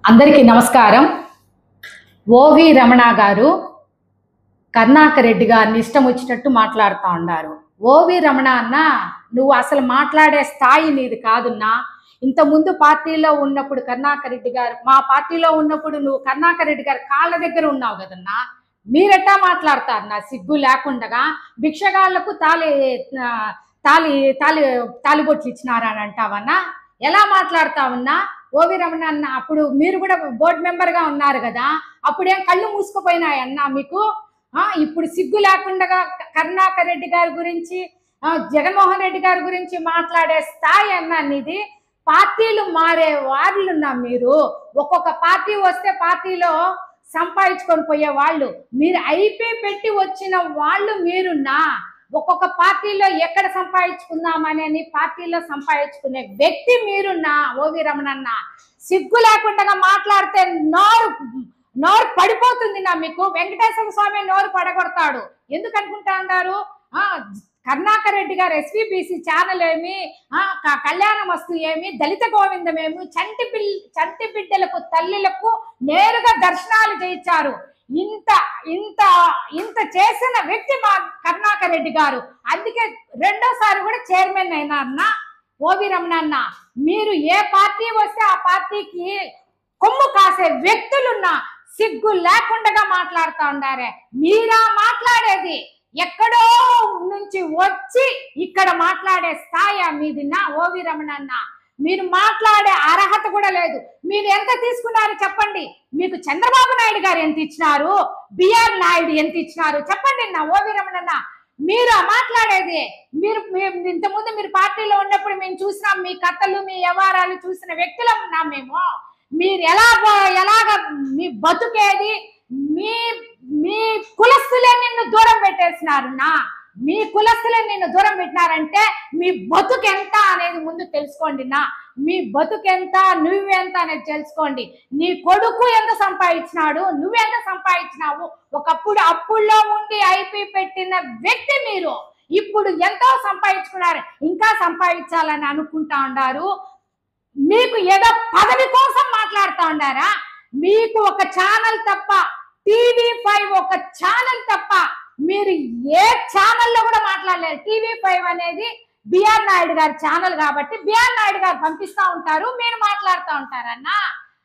అందరికీ నమస్కారం. ఓవి రమణ గారు కరుణాకర్ రెడ్డి గారిని ఇష్టం వచ్చినట్టు మాట్లాడుతూ ఉన్నారు. ఓవి రమణ అన్న, నువ్వు అసలు మాట్లాడే స్థాయి నీది కాదున్నా. ఇంతకుముందు పార్టీలో ఉన్నప్పుడు కరుణాకర్ రెడ్డి గారు, మా పార్టీలో ఉన్నప్పుడు నువ్వు కరుణాకర్ రెడ్డి గారి కాళ్ళ దగ్గర ఉన్నావు కదన్నా. మీరెట్టా మాట్లాడతారన్నా సిగ్గు లేకుండగా? భిక్షగాళ్లకు తాలి తాలి తాలి తాలిబొట్లు ఇచ్చినారా అని అంటావన్నా? ఎలా మాట్లాడతావన్నా? ఓవి రమణ అన్న, అప్పుడు మీరు కూడా బోర్డు మెంబర్ గా ఉన్నారు కదా, అప్పుడేం కళ్ళు మూసుకుపోయినాయన్నా మీకు? ఇప్పుడు సిగ్గు లేకుండా కరుణాకర్ రెడ్డి గారి గురించి, జగన్మోహన్ రెడ్డి గారి గురించి మాట్లాడే స్థాయి అన్నా నీది? పార్టీలు మారే వాళ్ళున్నా మీరు. ఒక్కొక్క పార్టీ వస్తే పార్టీలో సంపాదించుకొని పోయే వాళ్ళు మీరు, ఐపీ పెట్టి వచ్చిన వాళ్ళు మీరున్నా. ఒక్కొక్క పార్టీలో ఎక్కడ సంపాదించుకుందామని పార్టీలో సంపాదించుకునే వ్యక్తి మీరున్నా. ఓవి రమణన్న, సిగ్గు లేకుండా మాట్లాడితే నోరు పడిపోతుంది నా మీకు. వెంకటేశ్వర స్వామి నోరు పడగొడతాడు. ఎందుకు అనుకుంటా అన్నారు? కరుణాకర్ రెడ్డి గారు ఎస్వీబీసీ ఛానల్ ఏమి, కళ్యాణ వస్తు ఏమి, దళిత గోవిందం ఏమి, చంటి బిడ్డలకు తల్లులకు నేరుగా దర్శనాలు చేయించారు. ఇంత ఇంత ఇంత చేసిన వ్యక్తి మా కరుణాకర్ రెడ్డి గారు. అందుకే రెండోసారి కూడా చైర్మన్ అయినారన్న. ఓవి రమణ అన్న, మీరు ఏ పార్టీ వస్తే ఆ పార్టీకి కొమ్ము కాసే వ్యక్తులున్నా సిగ్గు లేకుండా మాట్లాడుతూ ఉండారే. మీరా మాట్లాడేది? ఎక్కడో నుంచి వచ్చి ఇక్కడ మాట్లాడే స్థాయి మీది నా ఓవి రమణ అన్న. మీరు మాట్లాడే అర్హత కూడా లేదు. మీరు ఎంత తీసుకున్నారు చెప్పండి. మీకు చంద్రబాబు నాయుడు గారు ఎంత ఇచ్చినారు, బిఆర్ నాయుడు ఎంత ఇచ్చినారు చెప్పండి నా ఓవి రమణన్న. మీరు మాట్లాడేది? మీరు ఇంతకుముందు మీరు పార్టీలో ఉన్నప్పుడు మేము చూసినాం, మీ కథలు మీ వ్యవహారాలు చూసిన వ్యక్తులం ఉన్నాం మేము. మీరు ఎలాగ మీ బతుకేది? మీ మీ కులస్తులే నిన్ను దూరం పెట్టేసినారు నా. మీ కులస్తులే నిన్ను దూరం పెట్టినారంటే మీ బతుకెంత అనేది ముందు తెలుసుకోండి నా. మీ బతుకెంత, నువ్వెంత అనేది తెలుసుకోండి. నీ కొడుకు ఎంత సంపాదించినాడు, నువ్వెంత సంపాదించినావు? ఒకప్పుడు అప్పుల్లో ఉండి ఐపీ పెట్టిన వ్యక్తి మీరు. ఇప్పుడు ఎంతో సంపాదించుకున్నారు, ఇంకా సంపాదించాలని అనుకుంటా ఉన్నారు. మీకు ఏదో పదవి కోసం మాట్లాడుతూ ఉన్నారా? మీకు ఒక ఛానల్ తప్ప, TV5 ఒక ఛానల్ తప్ప మీరు ఏ ఛానల్లో కూడా మాట్లాడలేరు. TV5 అనేది బిఆర్ నాయుడు గారి ఛానల్ కాబట్టి బిఆర్ నాయుడు గారు పంపిస్తా ఉంటారు, మీరు మాట్లాడుతూ ఉంటారన్నా.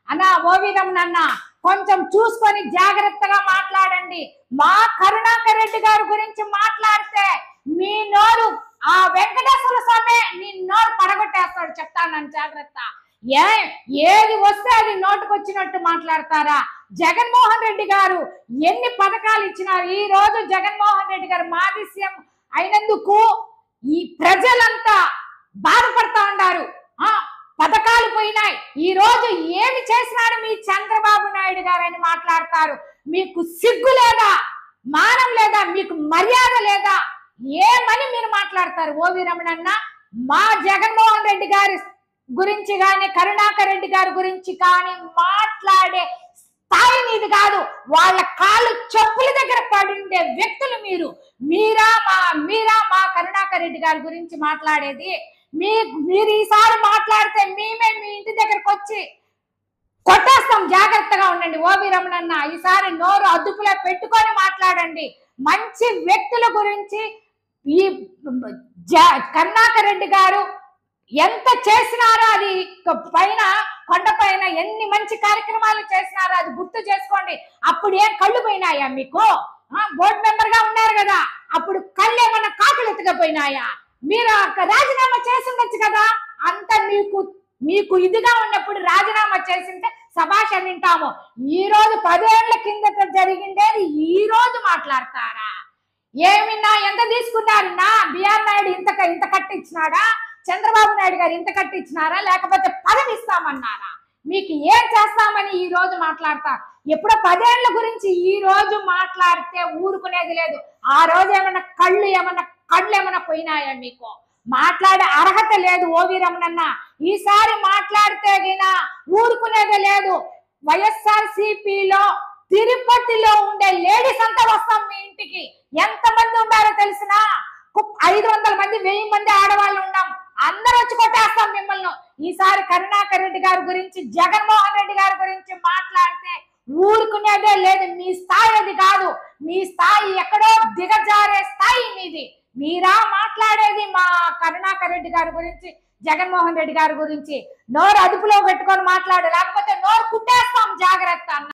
అన్నా ఓవి రమణ అన్న, కొంచెం చూసుకొని జాగ్రత్తగా మాట్లాడండి. మా కరుణాకర్ రెడ్డి గారి గురించి మాట్లాడితే మీ నోరు, ఆ వెంకటేశ్వర స్వామి నీ నోరు పడగొట్టేస్తాడు, చెప్తాను జాగ్రత్త. ఏది వస్తే అది నోటుకొచ్చినట్టు మాట్లాడతారా? జగన్మోహన్ రెడ్డి గారు ఎన్ని పథకాలు ఇచ్చినారు? ఈ రోజు జగన్మోహన్ రెడ్డి గారు మాజీ సీఎం అయినందుకు ఈ ప్రజలంతా బాధపడతా ఉన్నారు. పథకాలు పోయినాయి. ఈ రోజు ఏమి చేసినాడు మీ చంద్రబాబు నాయుడు గారు అని మాట్లాడతారు. మీకు సిగ్గు లేదా? మానం లేదా? మీకు మర్యాద లేదా? ఏమని మీరు మాట్లాడతారు? ఓవి రమణన్న, మా జగన్మోహన్ రెడ్డి గారి గురించి కానీ కరుణాకర్ రెడ్డి గారి గురించి కానీ మాట్లాడే స్థాయి నీది కాదు. వాళ్ళ కాళ్ళు చెప్పుల దగ్గర పడిండే వ్యక్తులు మీరు. మీరా మా కరుణాకర్ రెడ్డి గారి గురించి మాట్లాడేది? మీరు ఈసారి మాట్లాడితే మేమే మీ ఇంటి దగ్గరకు వచ్చి కొట్టేస్తాం, జాగ్రత్తగా ఉండండి. ఓవి రమణన్న, ఈసారి నోరు అదుపులో పెట్టుకొని మాట్లాడండి. మంచి వ్యక్తుల గురించి, ఈ కరుణాకర్ రెడ్డి గారు ఎంత చేసినారో, అది పైన కొండ పైన ఎన్ని మంచి కార్యక్రమాలు చేసినారో అది గుర్తు చేసుకోండి. అప్పుడు ఏం కళ్ళు పోయినాయా మీకు? బోర్డు మెంబర్ గా ఉన్నారు కదా, అప్పుడు కళ్ళు ఏమన్నా కాకులు ఎత్తుకపోయినాయా? మీరు రాజీనామా చేసి ఉండొచ్చు కదా. అంత మీకు ఇదిగా ఉన్నప్పుడు రాజీనామా చేసింటే సభాష్ అని వింటాము. ఈ రోజు 10 ఏళ్ల కిందట జరిగిండేది ఈ రోజు మాట్లాడతారా? ఏమిన్నా ఎంత తీసుకున్నారు నా? బిఆర్ నాయుడు ఇంత కట్టించినాడా? చంద్రబాబు నాయుడు గారు ఇంత కట్టించినారా? లేకపోతే పదవి ఇస్తామన్నారా? మీకు ఏం చేస్తామని ఈ రోజు మాట్లాడతారు? ఎప్పుడో 10 ఏళ్ల గురించి ఈ రోజు మాట్లాడితే ఊరుకునేది లేదు. ఆ రోజు ఏమన్నా కళ్ళు ఏమన్నా పోయినాయా మీకు? మాట్లాడే అర్హత లేదు ఓవి రమణన్న. ఈసారి మాట్లాడితే గినా ఊరుకునేది లేదు. వైఎస్ఆర్సీపీలో తిరుపతిలో ఉండే లేడీస్ అంతా వస్తాం మీ ఇంటికి. ఎంతమంది ఉండారో తెలిసినా? 500 మంది 1000 మంది ఆడవాళ్ళు ఉన్నాం. అందరూ వచ్చి కొట్టేస్తాం మిమ్మల్ని. ఈసారి కరుణాకర్ రెడ్డి గారి గురించి, జగన్మోహన్ రెడ్డి గారి గురించి మాట్లాడితే ఊరుకునేదే లేదు. మీ స్థాయి అది కాదు. మీ స్థాయి ఎక్కడో దిగజారే స్థాయి మీది. మీరా మాట్లాడేది మా కరుణాకర్ రెడ్డి గారి గురించి, జగన్మోహన్ రెడ్డి గారి గురించి? నోరు అదుపులో పెట్టుకొని మాట్లాడు, లేకపోతే నోరు కుట్టేస్తాం, జాగ్రత్త అన్న.